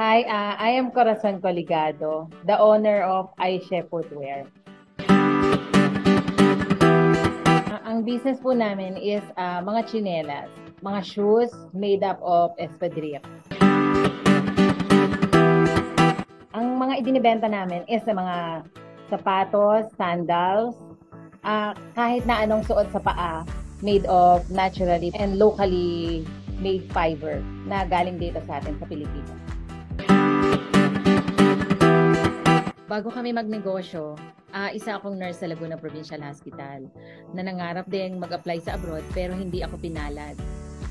Hi, I am Corazon Coligado, the owner of Aishe Footwear. Ang business po namin is mga tsinelas, mga shoes made up of espadrille. Ang mga ibinibenta namin is sa mga sapatos, sandals, kahit na anong suot sa paa, made of naturally and locally made fiber na galing dito sa atin sa Pilipinas. Bago kami magnegosyo, isa akong nurse sa Laguna Provincial Hospital na nangarap din mag-apply sa abroad pero hindi ako pinalad.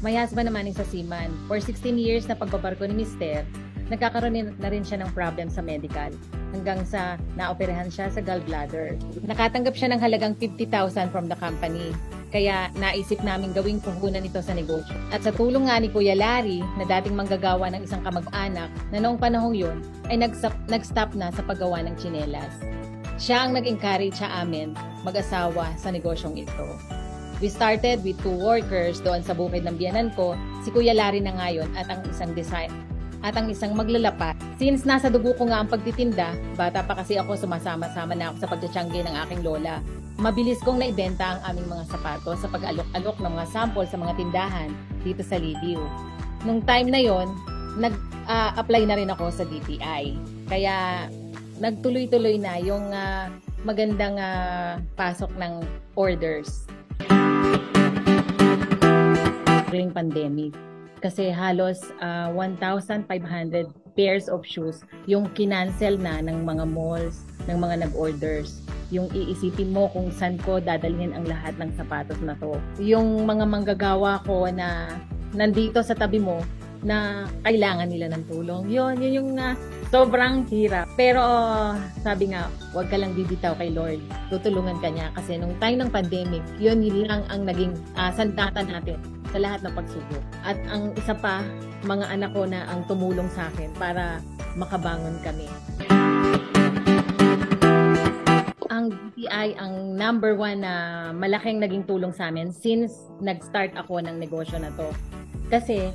My husband naman is a seaman. For 16 years na pagbabarko ni Mister, nagkakaroon na rin siya ng problem sa medical hanggang sa naoperahan siya sa gallbladder. Nakatanggap siya ng halagang 50,000 from the company. Kaya naisip namin gawing puhunan ito sa negosyo. At sa tulong nga ni Kuya Larry, na dating manggagawa ng isang kamag-anak, na noong panahong yun ay nag-stop na sa paggawa ng tsinelas. Siya ang nag-encourage sa amin mag-asawa sa negosyong ito. We started with 2 workers doon sa bukid ng biyanan ko, si Kuya Larry na ngayon at ang isang maglalapa. Since nasa dugo ko nga ang pagtitinda, bata pa kasi ako, sumasama-sama na ako sa pagtsatsyangge ng aking lola. Mabilis kong naibenta ang aming mga sapatos sa pag-alok-alok ng mga sample sa mga tindahan dito sa Lidiw. Nung time na yon, nag-apply na rin ako sa DTI. Kaya nagtuloy-tuloy na yung magandang pasok ng orders. During pandemic, kasi halos 1,500 pairs of shoes yung kinancel na ng mga malls, ng mga nag-orders. Yung iisipin mo kung saan ko dadalhin ang lahat ng sapatos na to. Yung mga manggagawa ko na nandito sa tabi mo na kailangan nila ng tulong. Yun yung sobrang hirap. Pero sabi nga, huwag ka lang bibitaw kay Lord. Tutulungan ka niya kasi nung time ng pandemic, yun lang ang naging sandata natin sa lahat ng pagsubok. At ang isa pa, mga anak ko na ang tumulong sa akin para makabangon kami. Ang DTI ang number 1 na malaking naging tulong sa amin since nag-start ako ng negosyo na to. Kasi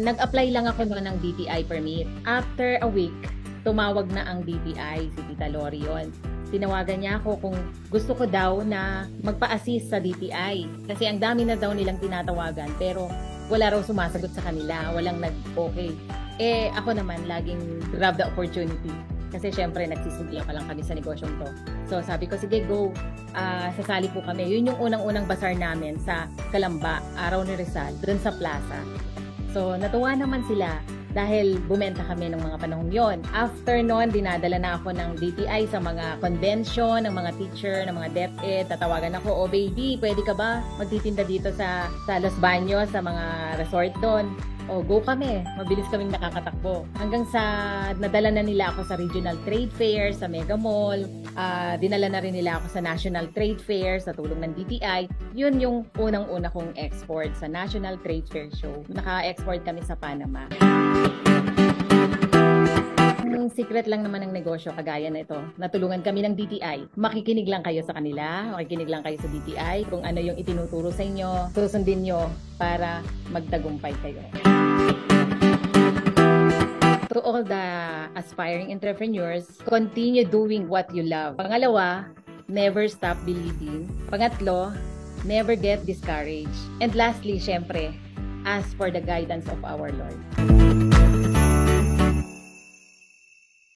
nag-apply lang ako noon ng DTI permit. After a week, tumawag na ang DTI, si Tita Lori yun. Tinawagan niya ako kung gusto ko daw na magpa-assist sa DTI. Kasi ang dami na daw nilang tinatawagan pero wala raw sumasagot sa kanila, walang nag-okay. Ako naman laging grab the opportunity. Kasi syempre nagsisimula pa lang kami sa negosyong to. So sabi ko, sige go, sasali po kami. Yun yung unang-unang bazaar namin sa Calamba, Araw ni Rizal, dun sa plaza. So natuwa naman sila dahil bumenta kami ng mga panahon yon. After nun, dinadala na ako ng DTI sa mga convention, ng mga teacher, ng mga DepEd. Tatawagan ako, oh baby, pwede ka ba magtitinda dito sa Los Baños, sa mga resort doon? O go kami, mabilis kaming nakakatakbo. Hanggang sa nadala na nila ako sa regional trade fair, sa Mega Mall, dinala na rin nila ako sa national trade fair sa tulong ng DTI. Yun yung unang-una kong export sa National Trade Fair Show. Naka-export kami sa Panama. Yung secret lang naman ng negosyo kagaya na ito, natulungan kami ng DTI. Makikinig lang kayo sa kanila, makikinig lang kayo sa DTI kung ano yung itinuturo sa inyo, susundin nyo para magtagumpay kayo. To all the aspiring entrepreneurs, continue doing what you love. Pangalawa, never stop believing. Pangatlo, never get discouraged. And lastly, syempre, ask for the guidance of our Lord.